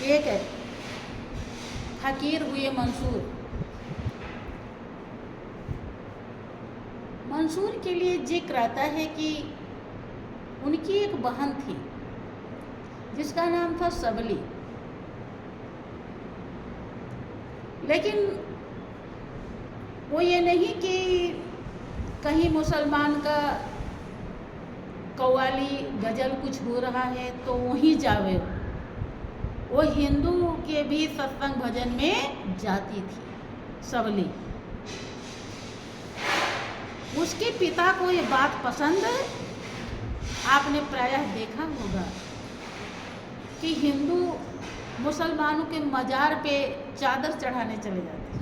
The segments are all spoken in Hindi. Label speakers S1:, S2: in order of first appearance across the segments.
S1: एक फकीर हुए मंसूर। मंसूर के लिए जिक्र आता है कि उनकी एक बहन थी जिसका नाम था सबली। लेकिन वो ये नहीं कि कहीं मुसलमान का कव्वाली गज़ल कुछ हो रहा है तो वहीं जावे, वो हिंदू के भी सत्संग भजन में जाती थी सबली। उसके पिता को ये बात पसंद, आपने प्रायः देखा होगा कि हिंदू मुसलमानों के मज़ार पे चादर चढ़ाने चले जाते हैं,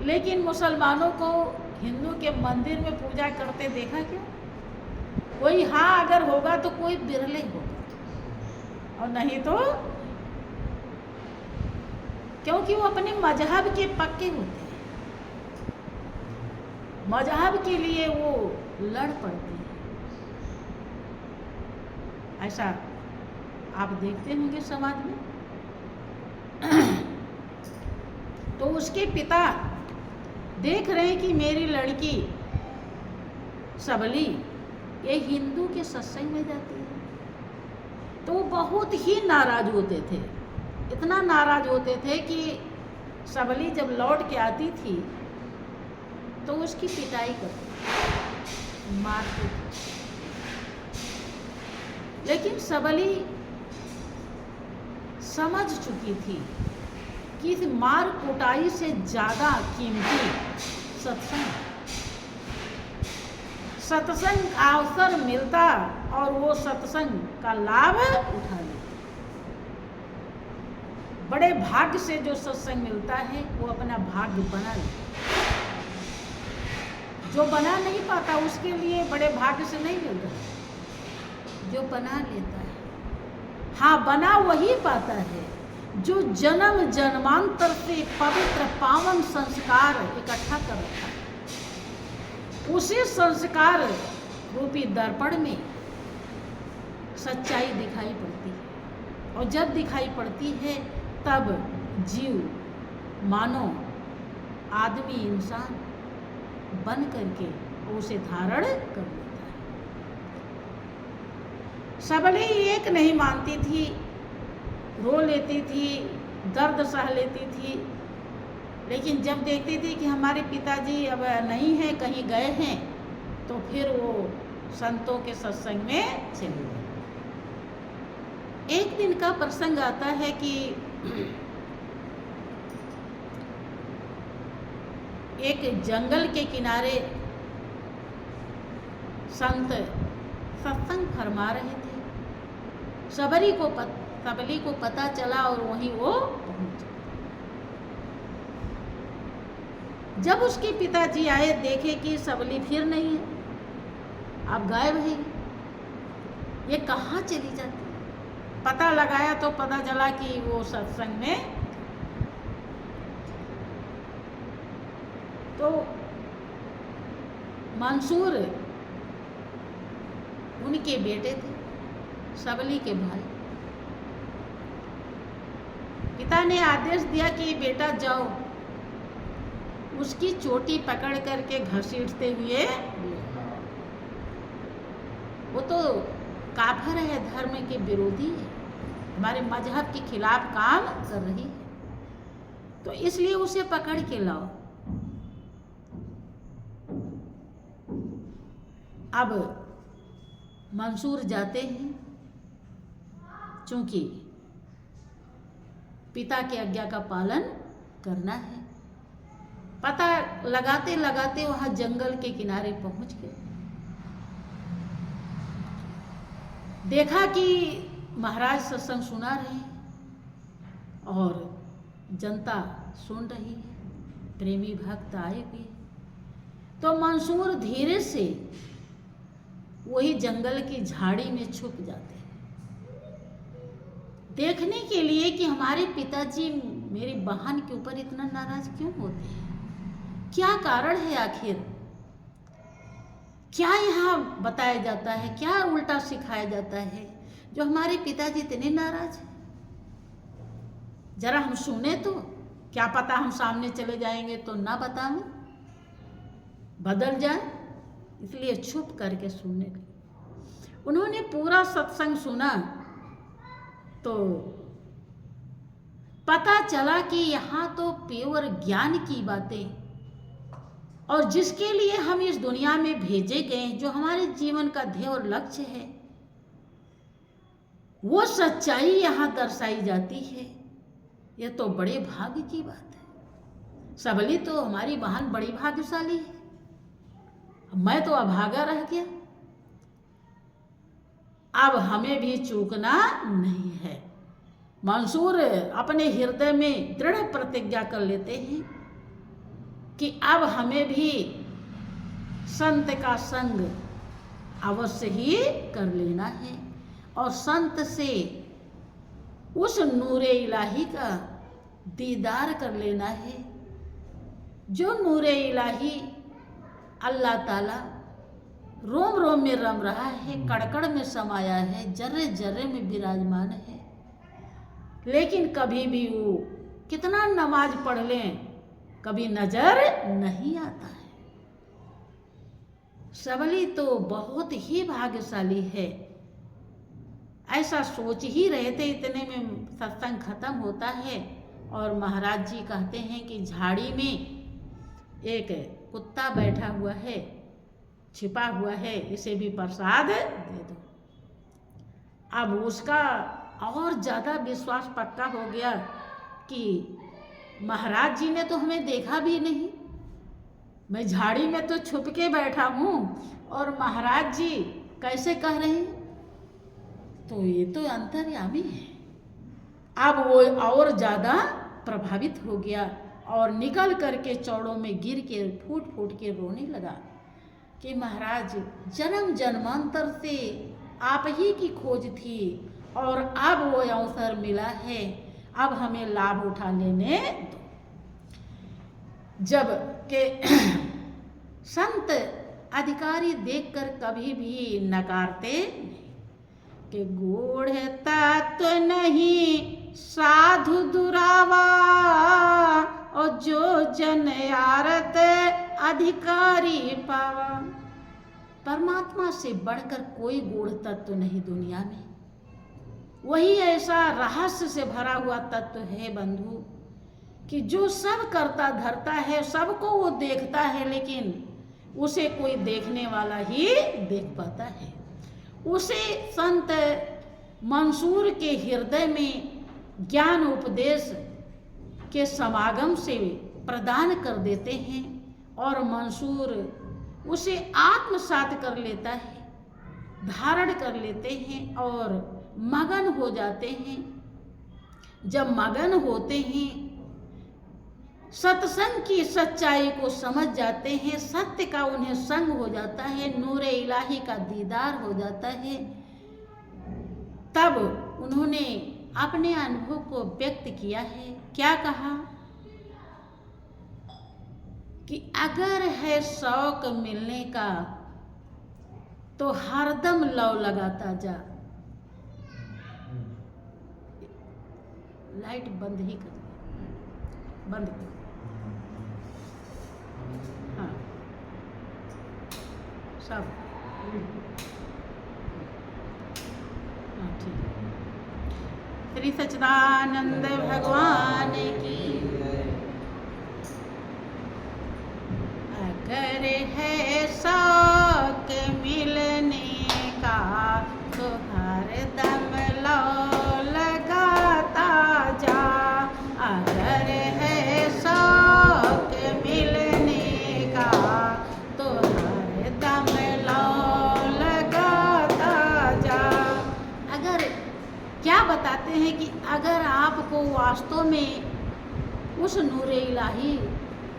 S1: लेकिन मुसलमानों को हिंदू के मंदिर में पूजा करते देखा क्या? कोई हाँ अगर होगा तो कोई बिरले होगा, और नहीं तो क्योंकि वो अपने मजहब के पक्के होते हैं, मजहब के लिए वो लड़ पड़ते हैं। ऐसा आप देखते होंगे समाज में। तो उसके पिता देख रहे हैं कि मेरी लड़की सबली ये हिंदू के सत्संग में जाती है, तो बहुत ही नाराज होते थे। इतना नाराज होते थे कि सबली जब लौट के आती थी तो उसकी पिटाई करते, मारते थे। लेकिन सबली समझ चुकी थी कि इस मार कुटाई से ज़्यादा कीमती सत्संग का अवसर मिलता और वो सत्संग का लाभ उठा लेती। बड़े भाग्य से जो सत्संग मिलता है वो अपना भाग्य बना लेता, जो बना नहीं पाता उसके लिए बड़े भाग्य से नहीं मिलता, जो बना लेता है। हाँ, बना वही पाता है जो जन्म जन्मांतर से पवित्र पावन संस्कार इकट्ठा कर रखा है। उसी संस्कार रूपी दर्पण में सच्चाई दिखाई पड़ती है, और जब दिखाई पड़ती है तब जीव, मानो आदमी, इंसान बन करके उसे धारण कर लेता है। सबली एक नहीं मानती थी, रो लेती थी, दर्द सह लेती थी, लेकिन जब देखती थी कि हमारे पिताजी अब नहीं हैं, कहीं गए हैं, तो फिर वो संतों के सत्संग में चली गई। एक दिन का प्रसंग आता है कि एक जंगल के किनारे संत सत्संग फरमा रहे थे। सबली को पता चला और वहीं वो पहुंच। जब उसके पिताजी आए, देखे कि सबली फिर नहीं है, अब गायब है, ये कहाँ चली जाती। पता लगाया तो पता चला कि वो सत्संग में। तो मंसूर उनके बेटे थे, सबली के भाई। पिता ने आदेश दिया कि बेटा जाओ, उसकी चोटी पकड़ करके घसीटते हुए, वो तो काफिर है, धर्म के विरोधी है, हमारे मजहब के खिलाफ काम कर रही है, तो इसलिए उसे पकड़ के लाओ। अब मंसूर जाते हैं, चूंकि पिता की आज्ञा का पालन करना है। पता लगाते लगाते वहां जंगल के किनारे पहुंच गए। देखा कि महाराज सत्संग सुना रहे हैं और जनता सुन रही है, प्रेमी भक्त आए हुए। तो मंसूर धीरे से वही जंगल की झाड़ी में छुप जाते हैं, देखने के लिए कि हमारे पिताजी मेरी बहन के ऊपर इतना नाराज क्यों होते हैं, क्या कारण है आखिर, क्या यहाँ बताया जाता है, क्या उल्टा सिखाया जाता है जो हमारे पिताजी इतने नाराज हैं। जरा हम सुने तो, क्या पता हम सामने चले जाएंगे तो ना बताएं, बदल जाए, इसलिए चुप करके सुनने लगे। उन्होंने पूरा सत्संग सुना तो पता चला कि यहाँ तो प्योर ज्ञान की बातें, और जिसके लिए हम इस दुनिया में भेजे गए, जो हमारे जीवन का ध्येय और लक्ष्य है, वो सच्चाई यहाँ दर्शाई जाती है। यह तो बड़े भाग्य की बात है। सबली तो हमारी बहन बड़ी भाग्यशाली है, मैं तो अभागा रह गया। अब हमें भी चूकना नहीं है। मंसूर अपने हृदय में दृढ़ प्रतिज्ञा कर लेते हैं कि अब हमें भी संत का संग अवश्य ही कर लेना है, और संत से उस नूरे इलाही का दीदार कर लेना है, जो नूरे इलाही अल्लाह ताला रोम रोम में रम रहा है, कड़कड़ में समाया है, जर्रे जर्रे में विराजमान है। लेकिन कभी भी वो कितना नमाज पढ़ लें, कभी नजर नहीं आता है। सबली तो बहुत ही भाग्यशाली है। ऐसा सोच ही रहे थे, इतने में सत्संग खत्म होता है और महाराज जी कहते हैं कि झाड़ी में एक कुत्ता बैठा हुआ है, छिपा हुआ है, इसे भी प्रसाद दे दो। अब उसका और ज़्यादा विश्वास पक्का हो गया कि महाराज जी ने तो हमें देखा भी नहीं, मैं झाड़ी में तो छुप के बैठा हूँ और महाराज जी कैसे कह रहे हैं, तो ये तो अंतर्यामी है। अब वो और ज़्यादा प्रभावित हो गया और निकल करके चौड़ों में गिर के फूट फूट के रोने लगा कि महाराज, जन्म जन्मांतर से आप ही की खोज थी और अब वो अवसर मिला है, अब हमें लाभ उठा लेने दो। जब के संत अधिकारी देखकर कभी भी नकारते नहीं कि गूढ़ तत्व नहीं साधु दुरावा, और जो जन आरत अधिकारी पावा। परमात्मा से बढ़कर कोई गूढ़ तत्व नहीं दुनिया में। वही ऐसा रहस्य से भरा हुआ तत्व है बंधु कि जो सब करता धरता है, सबको वो देखता है, लेकिन उसे कोई देखने वाला ही देख पाता है। उसे संत मंसूर के हृदय में ज्ञान उपदेश के समागम से प्रदान कर देते हैं और मंसूर उसे आत्मसात कर लेता है, धारण कर लेते हैं और मगन हो जाते हैं। जब मगन होते हैं, सत्संग की सच्चाई को समझ जाते हैं, सत्य का उन्हें संग हो जाता है, नूरे इलाही का दीदार हो जाता है, तब उन्होंने अपने अनुभव को व्यक्त किया है। क्या कहा कि अगर है शौक मिलने का तो हरदम लव लगाता जा। लाइट बंद ही कर, बंद कर। हाँ सब हाँ ठीक है। श्री सच्चिदानंद भगवान की। अगर है शौक मिलने का तो हरदम लौ लगाता जा। अगर है शौक मिलने का तो हरदम लौ लगाता जा। अगर क्या बताते हैं कि अगर आपको वास्तव में उस नूरे इलाही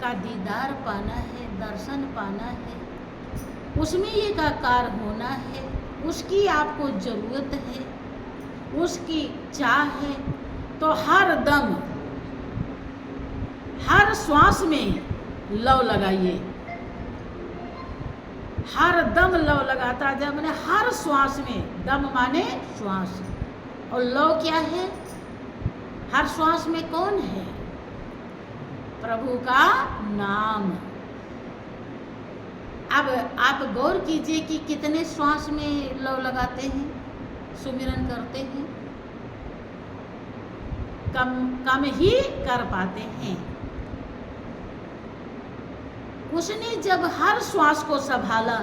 S1: का दीदार पाना है, दर्शन पाना है, उसमें एकाकार होना है, उसकी आपको जरूरत है, उसकी चाह है, तो हर दम हर श्वास में लव लगाइए। हर दम लव लगाता जब मैंने हर श्वास में, दम माने श्वास, और लव क्या है? हर श्वास में कौन है? प्रभु का नाम। अब आप गौर कीजिए कि कितने श्वास में लव लगाते हैं, सुमिरन करते हैं, कम ही कर पाते हैं। उसने जब हर श्वास को संभाला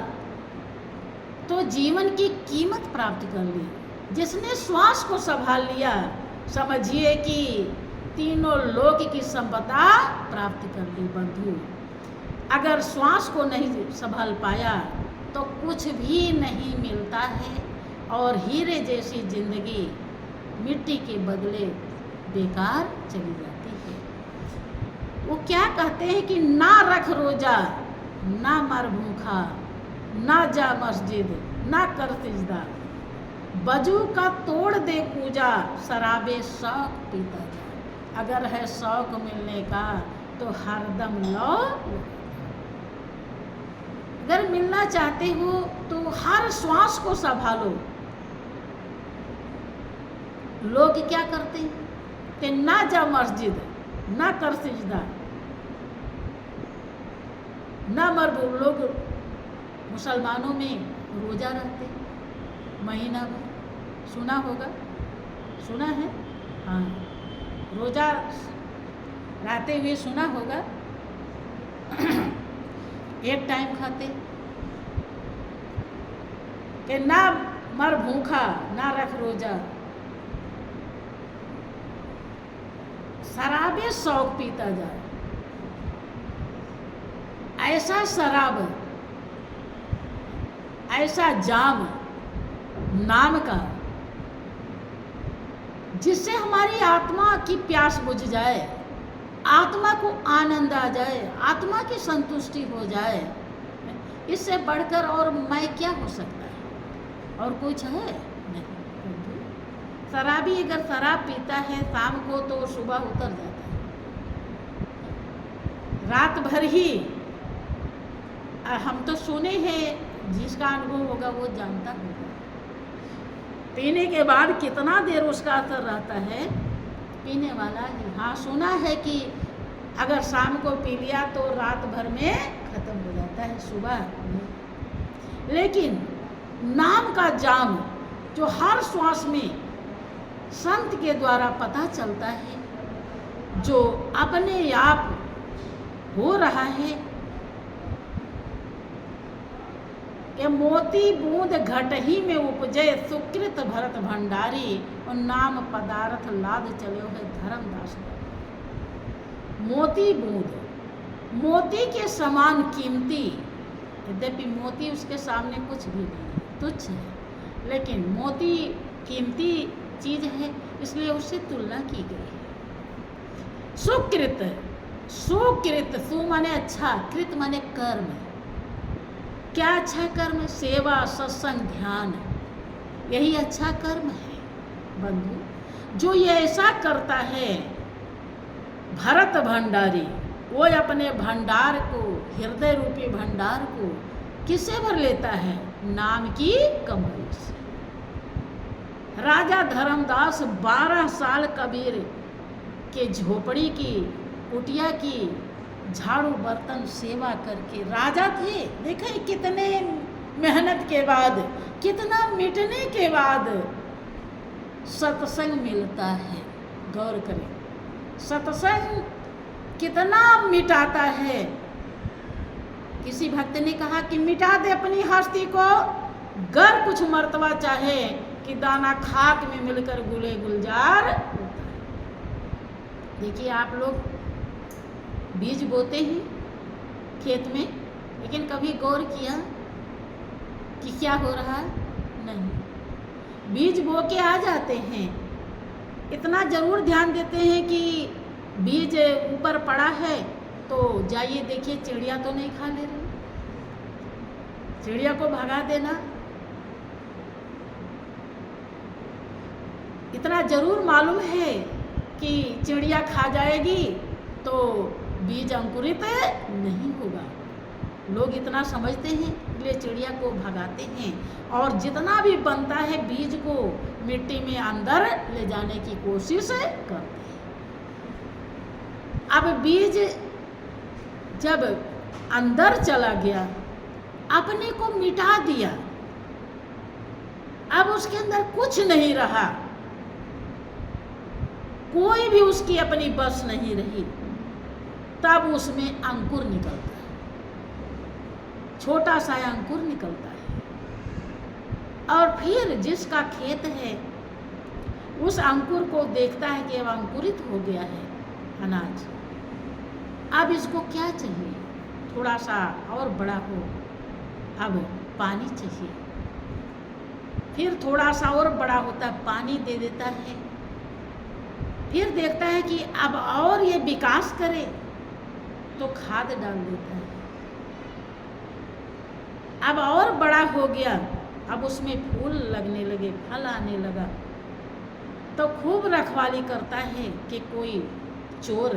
S1: तो जीवन की कीमत प्राप्त कर ली। जिसने श्वास को संभाल लिया, समझिए कि तीनों लोक की संपदा प्राप्त कर ली। बंधु, अगर श्वास को नहीं संभाल पाया तो कुछ भी नहीं मिलता है, और हीरे जैसी जिंदगी मिट्टी के बदले बेकार चली जाती है। वो क्या कहते हैं कि ना रख रोजा, ना मर भूखा, ना जा मस्जिद, ना कर सिजदा, बजू का तोड़ दे पूजा, शराबे शौक पीता जा। अगर है शौक मिलने का तो हरदम लो। अगर मिलना चाहते हो तो हर श्वास को संभालो। लोग क्या करते हैं कि ना जा मस्जिद, ना कर सिजदा, ना मर। लोग मुसलमानों में रोजा रहते महीना भर, सुना होगा, सुना है? हाँ, रोजा रहते हुए सुना होगा। एक टाइम खाते कि ना मर भूखा, ना रख रोजा, शराबे शौक पीता जाए। ऐसा शराब, ऐसा जाम नाम का, जिससे हमारी आत्मा की प्यास बुझ जाए, आत्मा को आनंद आ जाए, आत्मा की संतुष्टि हो जाए। इससे बढ़कर और मैं क्या हो सकता है? और कुछ है नहीं। शराबी अगर शराब पीता है शाम को तो सुबह उतर जाता है, रात भर ही। हम तो सुने हैं, जिसका अनुभव होगा वो जानता होगा। पीने के बाद कितना देर उसका असर रहता है, पीने वाला ही। हाँ, सुना है कि अगर शाम को पी लिया तो रात भर में खत्म हो जाता है, सुबह नहीं। लेकिन नाम का जाम जो हर श्वास में संत के द्वारा पता चलता है, जो अपने आप हो रहा है कि मोती बूंद घट ही में उपजे, सुकृत भरत भंडारी, और नाम पदार्थ लाद चले है धर्मदास। मोती बूंद, मोती के समान कीमती, यद्यपि मोती उसके सामने कुछ भी नहीं है, तुच्छ है, लेकिन मोती कीमती चीज है, इसलिए उससे तुलना की गई है। सुकृत, सुकृत, सु माने अच्छा, कृत माने कर्म। क्या अच्छा कर्म? सेवा, सत्संग, ध्यान, यही अच्छा कर्म है। बंधु, जो ये ऐसा करता है, भरत भंडारी, वो अपने भंडार को, हृदय रूपी भंडार को किससे भर लेता है? नाम की कमाई से। राजा धर्मदास 12 साल कबीर के झोपड़ी की, कुटिया की झाड़ू बर्तन सेवा करके राजा थे। देखें कितने मेहनत के बाद, कितना मिटने के बाद सत्संग मिलता है। गौर करें, सत्संग कितना मिटाता है। किसी भक्त ने कहा कि मिटा दे अपनी हस्ती को, गर कुछ मर्तबा चाहे कि दाना खाक में मिलकर गुले गुलजार होता है। देखिए, आप लोग बीज बोते हैं खेत में, लेकिन कभी गौर किया कि क्या हो रहा है? नहीं। बीज बो के आ जाते हैं, इतना ज़रूर ध्यान देते हैं कि बीज ऊपर पड़ा है तो जाइए देखिए चिड़िया तो नहीं खा ले रही, चिड़िया को भगा देना। इतना ज़रूर मालूम है कि चिड़िया खा जाएगी तो बीज अंकुरित नहीं होगा। लोग इतना समझते हैं, इसलिए चिड़िया को भगाते हैं, और जितना भी बनता है बीज को मिट्टी में अंदर ले जाने की कोशिश करते हैं। अब बीज जब अंदर चला गया, अपने को मिटा दिया, अब उसके अंदर कुछ नहीं रहा, कोई भी उसकी अपनी बस नहीं रही, तब उसमें अंकुर निकलता है, छोटा सा अंकुर निकलता है। और फिर जिसका खेत है उस अंकुर को देखता है कि अब अंकुरित हो गया है अनाज, अब इसको क्या चाहिए, थोड़ा सा और बड़ा हो, अब पानी चाहिए, फिर थोड़ा सा और बड़ा होता है, पानी दे देता है, फिर देखता है कि अब और ये विकास करे तो खाद डाल देता है, अब और बड़ा हो गया, अब उसमें फूल लगने लगे, फल आने लगा, तो खूब रखवाली करता है कि कोई चोर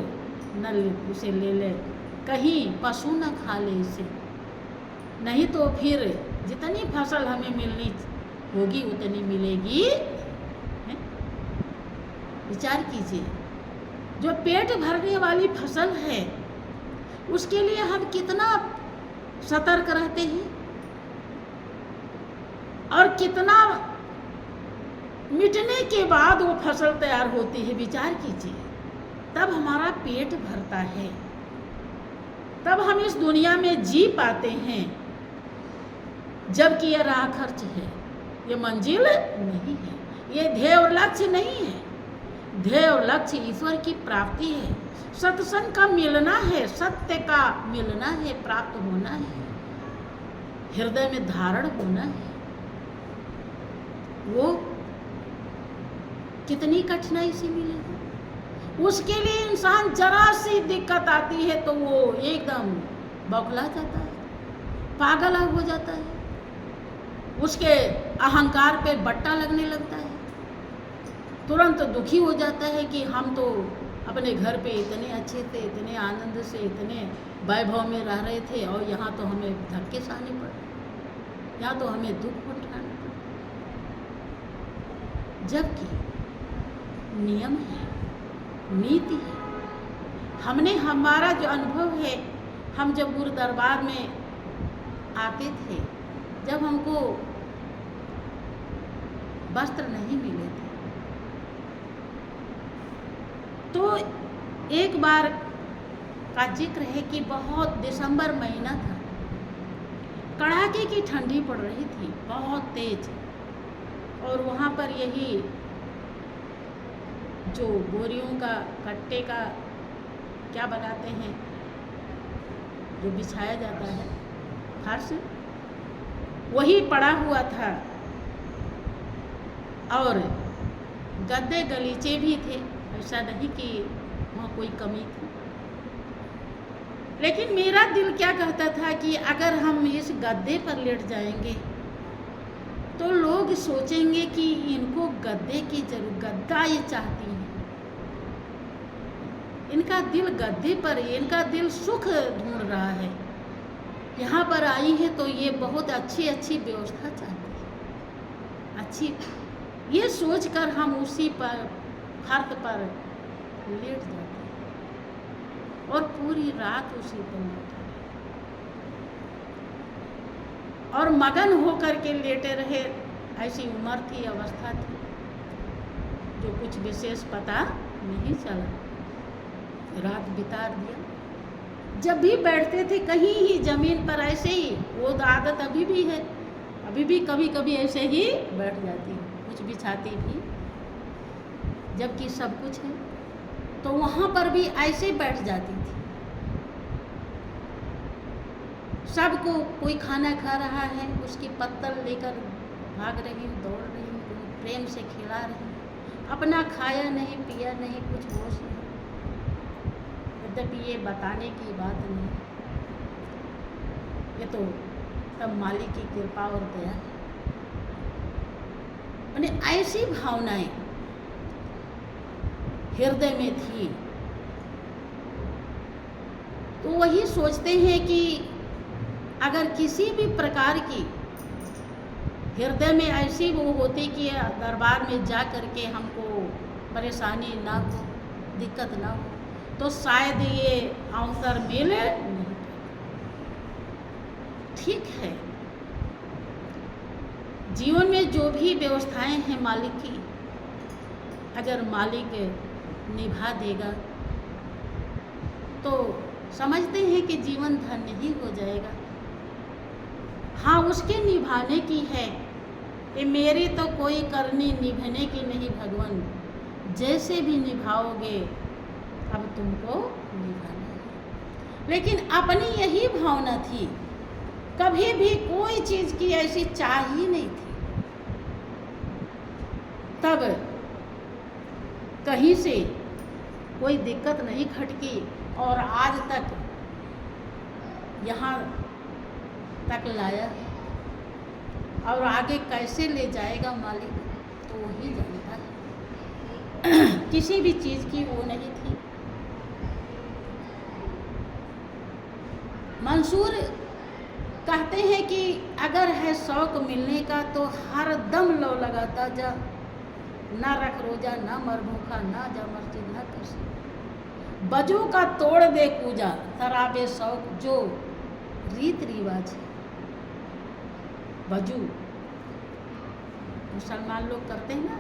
S1: न उसे ले ले, कहीं पशु न खा ले इसे, नहीं तो फिर जितनी फसल हमें मिलनी होगी उतनी मिलेगी। विचार कीजिए, जो पेट भरने वाली फसल है उसके लिए हम कितना सतर्क रहते हैं और कितना मिटने के बाद वो फसल तैयार होती है। विचार कीजिए, तब हमारा पेट भरता है, तब हम इस दुनिया में जी पाते हैं, जबकि ये राह खर्च है, ये मंजिल नहीं है, ये ध्येय और लक्ष्य नहीं है। ध्येय और लक्ष्य ईश्वर की प्राप्ति है, सत्संग का मिलना है, सत्य का मिलना है, प्राप्त होना है, हृदय में धारण होना है। वो कितनी कठिनाई से मिलेगा, उसके लिए इंसान जरा सी दिक्कत आती है तो वो एकदम बौखला जाता है, पागल हो जाता है, उसके अहंकार पे बट्टा लगने लगता है, तुरंत दुखी हो जाता है कि हम तो अपने घर पे इतने अच्छे थे, इतने आनंद से, इतने वैभव में रह रहे थे, और यहाँ तो हमें धक्के सहने पड़े, यहाँ तो हमें दुख उठाना पड़ा। जबकि नियम है, नीति है। हमने हमारा जो अनुभव है, हम जब गुरु दरबार में आते थे, जब हमको वस्त्र नहीं मिले थे, तो एक बार का जिक्र है कि बहुत दिसंबर महीना था, कड़ाके की ठंडी पड़ रही थी बहुत तेज, और वहाँ पर यही जो बोरियों का कट्टे का क्या बनाते हैं, जो बिछाया जाता है फर्श, वही पड़ा हुआ था, और गद्दे गलीचे भी थे, ऐसा नहीं कि वहाँ कोई कमी थी। लेकिन मेरा दिल क्या कहता था कि अगर हम इस गद्दे पर लेट जाएंगे तो लोग सोचेंगे कि इनको गद्दे की जरूरत, गद्दा ये चाहती हैं, इनका दिल गद्दे पर, इनका दिल सुख ढूंढ रहा है, यहाँ पर आई है तो ये बहुत अच्छी अच्छी व्यवस्था चाहती है, अच्छी, ये सोचकर हम उसी पर फर्श पर लेट जाते हैं और पूरी रात उसी पर लेटे और मगन होकर के लेटे रहे। ऐसी उम्र थी, अवस्था थी, जो कुछ विशेष पता नहीं चला, रात बिता दिया। जब भी बैठते थे कहीं ही जमीन पर ऐसे ही, वो आदत अभी भी है, अभी भी कभी कभी ऐसे ही बैठ जाती है, कुछ बिछाती भी, जबकि सब कुछ है, तो वहाँ पर भी ऐसे बैठ जाती थी। सबको कोई खाना खा रहा है, उसकी पत्तल लेकर भाग रही हूँ, दौड़ रही हूँ, प्रेम से खिला रही हूँ, अपना खाया नहीं, पिया नहीं, कुछ होश नहीं। यद्यपि ये बताने की बात नहीं, ये तो सब मालिक की कृपा और दया है। उन्हें ऐसी भावनाएं हृदय में थी, तो वही सोचते हैं कि अगर किसी भी प्रकार की हृदय में ऐसी वो होती कि दरबार में जा कर के हमको परेशानी ना हो, दिक्कत ना हो, तो शायद ये अंतर मिले नहीं। ठीक है, जीवन में जो भी व्यवस्थाएं हैं मालिक की, अगर मालिक निभा देगा तो समझते हैं कि जीवन धन्य ही हो जाएगा। हाँ, उसके निभाने की है, ये मेरी तो कोई करनी निभाने की नहीं भगवान, जैसे भी निभाओगे अब तुमको निभाना है। लेकिन अपनी यही भावना थी, कभी भी कोई चीज़ की ऐसी चाह ही नहीं थी। तब कहीं से कोई दिक्कत नहीं खटकी और आज तक यहाँ तक लाया, और आगे कैसे ले जाएगा मालिक तो वही जानता है। किसी भी चीज़ की वो नहीं थी। मंसूर कहते हैं कि अगर है शौक मिलने का तो हर दम लो लगाता जा, ना रख रोजा, ना मर भूखा, ना जा मस्जिद, ना किसी बजू का तोड़ दे पूजा, तराबे शौक जो रीत रिवाज है। बजू मुसलमान लोग करते हैं ना,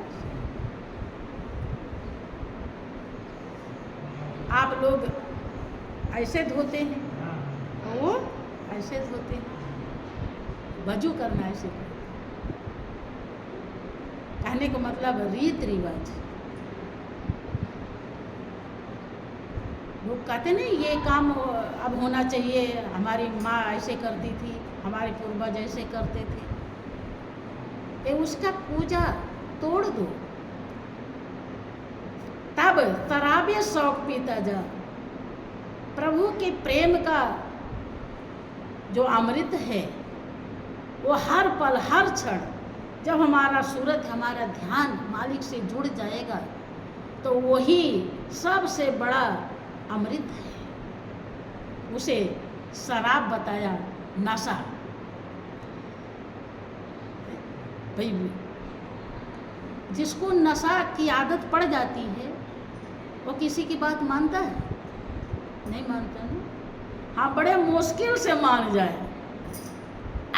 S1: आप लोग ऐसे धोते हैं, वो ऐसे धोते हैं, वजू करना ऐसे करते। कहने को मतलब रीत रिवाज। लोग कहते नहीं ये काम अब होना चाहिए, हमारी माँ ऐसे करती थी, हमारे पूर्वज ऐसे करते थे, ये उसका पूजा तोड़ दो, तब तराबे शौक पीता जा। प्रभु के प्रेम का जो अमृत है वो हर पल हर क्षण, जब हमारा सूरत हमारा ध्यान मालिक से जुड़ जाएगा तो वही सबसे बड़ा अमृत है। उसे शराब बताया, नशा। भाई जिसको नशा की आदत पड़ जाती है वो किसी की बात मानता है? नहीं मानता ना। हाँ, बड़े मुश्किल से मान जाए।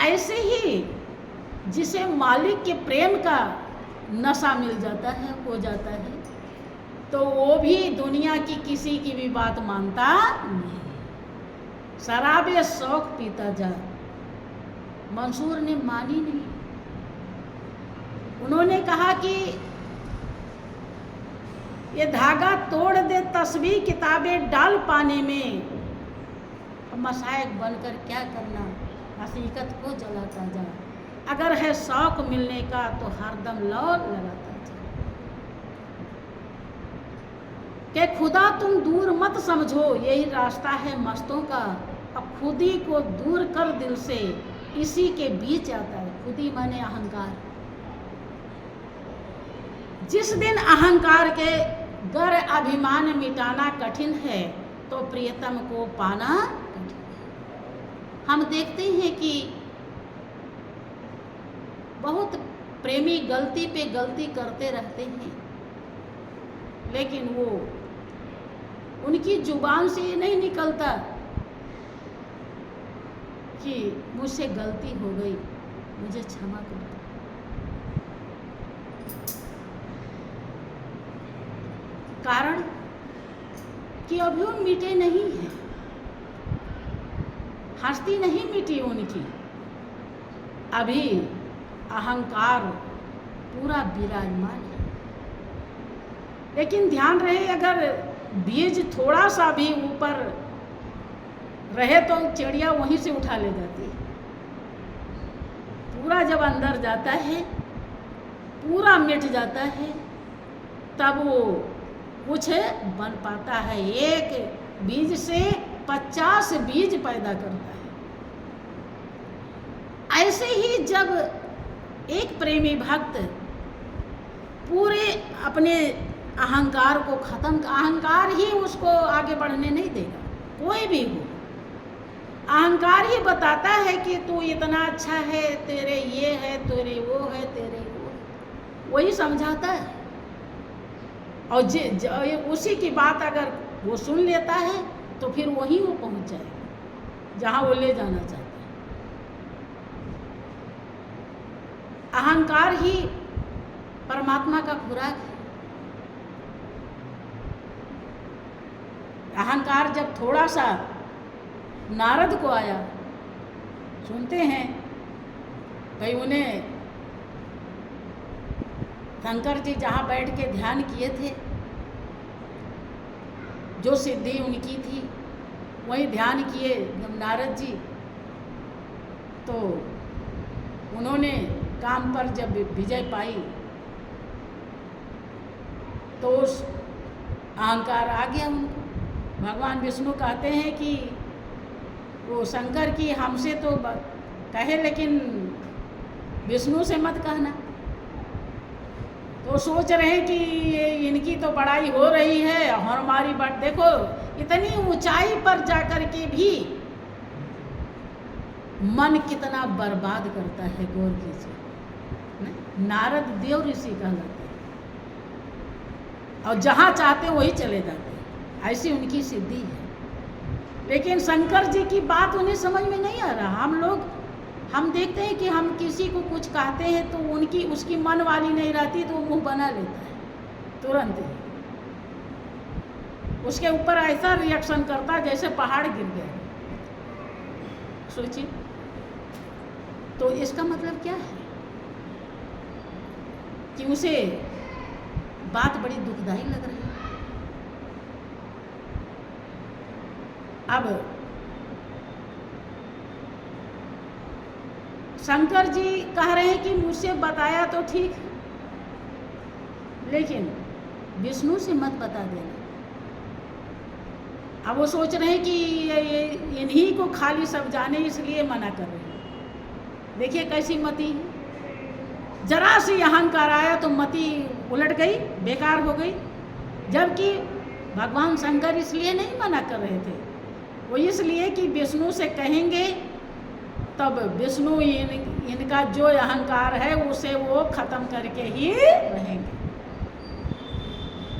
S1: ऐसे ही जिसे मालिक के प्रेम का नशा मिल जाता है, हो जाता है, तो वो भी दुनिया की किसी की भी बात मानता नहीं। शराबे शौक पीता जा। मंसूर ने मानी नहीं। उन्होंने कहा कि ये धागा तोड़ दे तस्वीर किताबें डाल पानी में, मशाइख बनकर क्या करना, हकीकत को जलाता जा। अगर है शौक मिलने का तो हरदम लौ लगाता जा। कि खुदा तुम दूर मत समझो, यही रास्ता है मस्तों का। अब खुदी को दूर कर दिल से, इसी के बीच आता है। खुदी माने अहंकार। जिस दिन अहंकार के गर अभिमान मिटाना कठिन है तो प्रियतम को पाना कठिन है। हम देखते हैं कि बहुत प्रेमी गलती पे गलती करते रहते हैं, लेकिन वो उनकी जुबान से ये नहीं निकलता कि मुझसे गलती हो गई, मुझे क्षमा कर दो। कारण कि अभी वो मिटे नहीं हैं, हस्ती नहीं मिटी उनकी, अभी अहंकार पूरा विराजमान है। लेकिन ध्यान रहे, अगर बीज थोड़ा सा भी ऊपर रहे तो चिड़िया वहीं से उठा ले जाती है। पूरा जब अंदर जाता है, पूरा मिट जाता है, तब वो कुछ बन पाता है। एक बीज से 50 बीज पैदा करता है। ऐसे ही जब एक प्रेमी भक्त पूरे अपने अहंकार को खत्म, अहंकार ही उसको आगे बढ़ने नहीं देगा। कोई भी हो, अहंकार ही बताता है कि तू इतना अच्छा है, तेरे ये है, तेरे वो है, तेरे वो है, वही समझाता है। और उसी की बात अगर वो सुन लेता है तो फिर वहीं वो पहुंच जाएगा जहाँ वो ले जाना चाहता है। अहंकार ही परमात्मा का खुराक है। अहंकार जब थोड़ा सा नारद को आया, सुनते हैं भाई, उन्हें शंकर जी जहाँ बैठ के ध्यान किए थे, जो सिद्धि उनकी थी वही ध्यान किए जब नारद जी, तो उन्होंने काम पर जब विजय पाई तो उस अहंकार आ गया उनको। भगवान विष्णु कहते हैं कि वो शंकर की हमसे तो कहे लेकिन विष्णु से मत कहना। तो सोच रहे हैं कि ये इनकी तो बड़ाई हो रही है और हमारी बात देखो, इतनी ऊंचाई पर जाकर के भी मन कितना बर्बाद करता है। गौर कीजिए, नारद देव ऋषि कहलाते हैं और जहाँ चाहते वही चले जाते हैं, ऐसी उनकी सिद्धि है। लेकिन शंकर जी की बात उन्हें समझ में नहीं आ रहा। हम देखते हैं कि हम किसी को कुछ कहते हैं तो उसकी मन वाली नहीं रहती तो वो मुंह बना लेता है तुरंत ही, उसके ऊपर ऐसा रिएक्शन करता है जैसे पहाड़ गिर गया। सोचिए, तो इसका मतलब क्या है कि उसे बात बड़ी दुखदाई लग रही है। अब शंकर जी कह रहे हैं कि मुझसे बताया तो ठीक, लेकिन विष्णु से मत बता देना। अब वो सोच रहे हैं कि ये इन्हीं को खाली सब जाने, इसलिए मना कर रहे हैं। देखिए कैसी मति है, जरा सी अहंकार आया तो मति उलट गई, बेकार हो गई। जबकि भगवान शंकर इसलिए नहीं मना कर रहे थे, वो इसलिए कि विष्णु से कहेंगे तब विष्णु इनका जो अहंकार है उसे वो खत्म करके ही रहेंगे,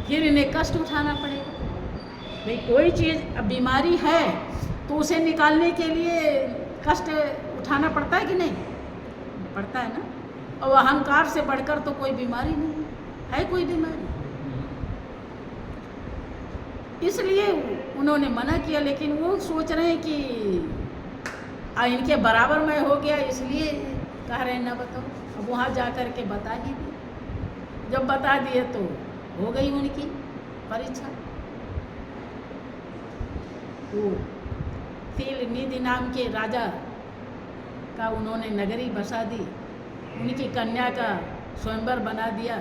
S1: फिर इन्हें कष्ट उठाना पड़ेगा। भाई कोई चीज़ अब बीमारी है तो उसे निकालने के लिए कष्ट उठाना पड़ता है कि नहीं? पड़ता है ना। और अहंकार से बढ़कर तो कोई बीमारी नहीं है कोई बीमारी, इसलिए उन्होंने मना किया। लेकिन वो सोच रहे हैं कि इनके बराबर में हो गया, इसलिए कह रहे हैं ना बताओ। अब वहाँ जा कर के बता ही दिए, जब बता दिए तो हो गई उनकी परीक्षा। वो तिल निधि नाम के राजा का उन्होंने नगरी बसा दी, उनकी कन्या का स्वयंवर बना दिया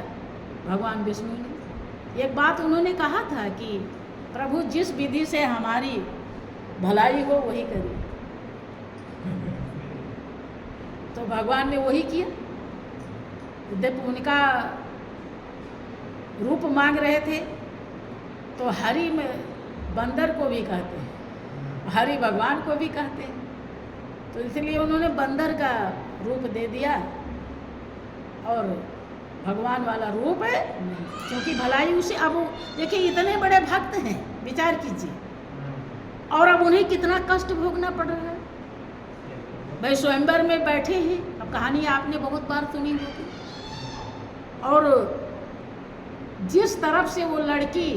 S1: भगवान विष्णु ने। एक बात उन्होंने कहा था कि प्रभु जिस विधि से हमारी भलाई हो वही करिए, तो भगवान ने वही किया। जब उनका रूप मांग रहे थे तो हरि में बंदर को भी कहते हैं, हरि भगवान को भी कहते हैं, तो इसलिए उन्होंने बंदर का रूप दे दिया और भगवान वाला रूप है नहीं, क्योंकि भलाई उसे। अब देखिए इतने बड़े भक्त हैं, विचार कीजिए, और अब उन्हें कितना कष्ट भोगना पड़ रहा है। भाई स्वयंवर में बैठे हैं, अब कहानी आपने बहुत बार सुनी होगी, और जिस तरफ से वो लड़की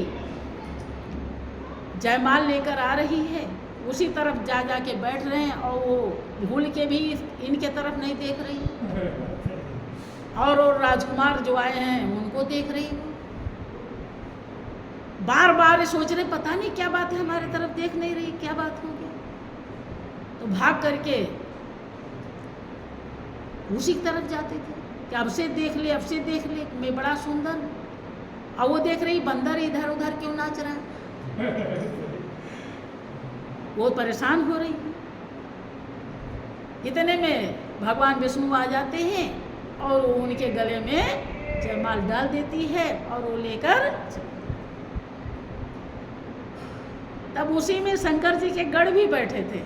S1: जयमाल लेकर आ रही है उसी तरफ जा जा के बैठ रहे हैं, और वो भूल के भी इनके तरफ नहीं देख रही है, और राजकुमार जो आए हैं उनको देख रही है। बार बार सोच रहे पता नहीं क्या बात है, हमारे तरफ देख नहीं रही, क्या बात हो गई। तो भाग करके उसी की तरफ जाते थे कि अब से देख ले, अब से देख ले, मैं बड़ा सुंदर हूँ। और वो देख रही बंदर इधर उधर क्यों नाच रहा है, वो परेशान हो रही है। इतने में भगवान विष्णु आ जाते हैं और उनके गले में जयमाल डाल देती है और वो लेकर, तब उसी में शंकर जी के गढ़ भी बैठे थे।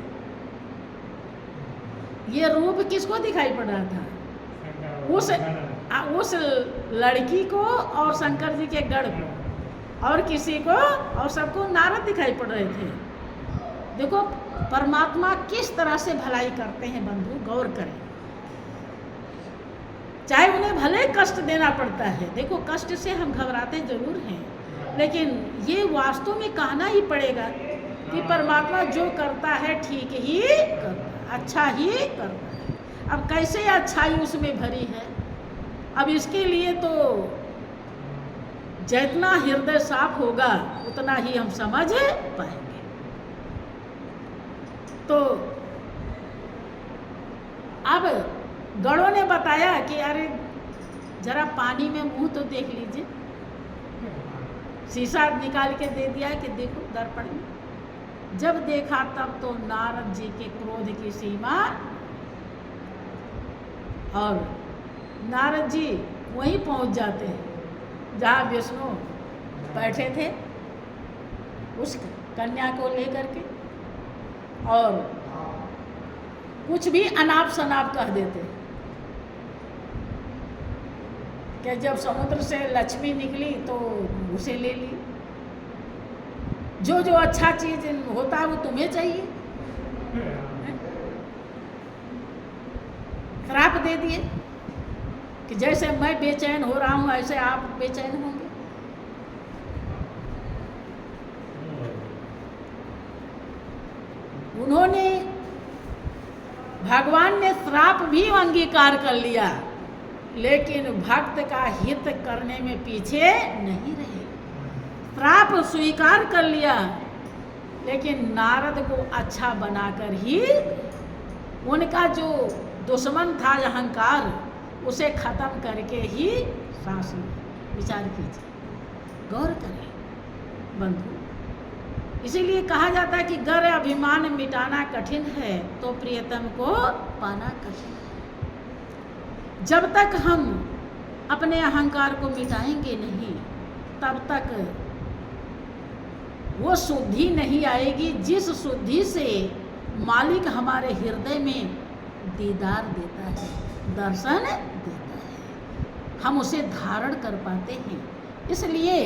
S1: ये रूप किसको दिखाई पड़ रहा था? उस लड़की को और शंकर जी के गढ़ को। और किसी को, और सबको नारद दिखाई पड़ रहे थे। देखो परमात्मा किस तरह से भलाई करते हैं बंधु, गौर करें। चाहे उन्हें भले कष्ट देना पड़ता है, देखो कष्ट से हम घबराते जरूर हैं, लेकिन ये वास्तव में कहना ही पड़ेगा कि परमात्मा जो करता है ठीक ही करता है, अच्छा ही करता है। अब कैसे अच्छाई उसमें भरी है, अब इसके लिए तो जितना हृदय साफ होगा उतना ही हम समझ पाएंगे। तो अब गणों ने बताया कि अरे जरा पानी में मुंह तो देख लीजिए। शीशा निकाल के दे दिया कि देखो दर्पण में। जब देखा तब तो नारद जी के क्रोध की सीमा, और नारद जी वहीं पहुंच जाते हैं जहाँ विष्णु बैठे थे उस कन्या को लेकर के, और कुछ भी अनाप शनाप कह देते कि जब समुद्र से लक्ष्मी निकली तो उसे ले ली, जो जो अच्छा चीज होता है वो तुम्हें चाहिए। श्राप दे दिए कि जैसे मैं बेचैन हो रहा हूं ऐसे आप बेचैन होंगे। उन्होंने, भगवान ने श्राप भी अंगीकार कर लिया, लेकिन भक्त का हित करने में पीछे नहीं रहे। श्राप स्वीकार कर लिया, लेकिन नारद को अच्छा बनाकर ही, उनका जो दुश्मन था अहंकार, उसे खत्म करके ही सांस लें। विचार कीजिए, गौर करें बंधु। इसीलिए कहा जाता है कि गर अभिमान मिटाना कठिन है तो प्रियतम को पाना कठिन है। जब तक हम अपने अहंकार को मिटाएंगे नहीं, तब तक वो शुद्धि नहीं आएगी जिस शुद्धि से मालिक हमारे हृदय में दीदार देता है, दर्शन देता है, हम उसे धारण कर पाते हैं। इसलिए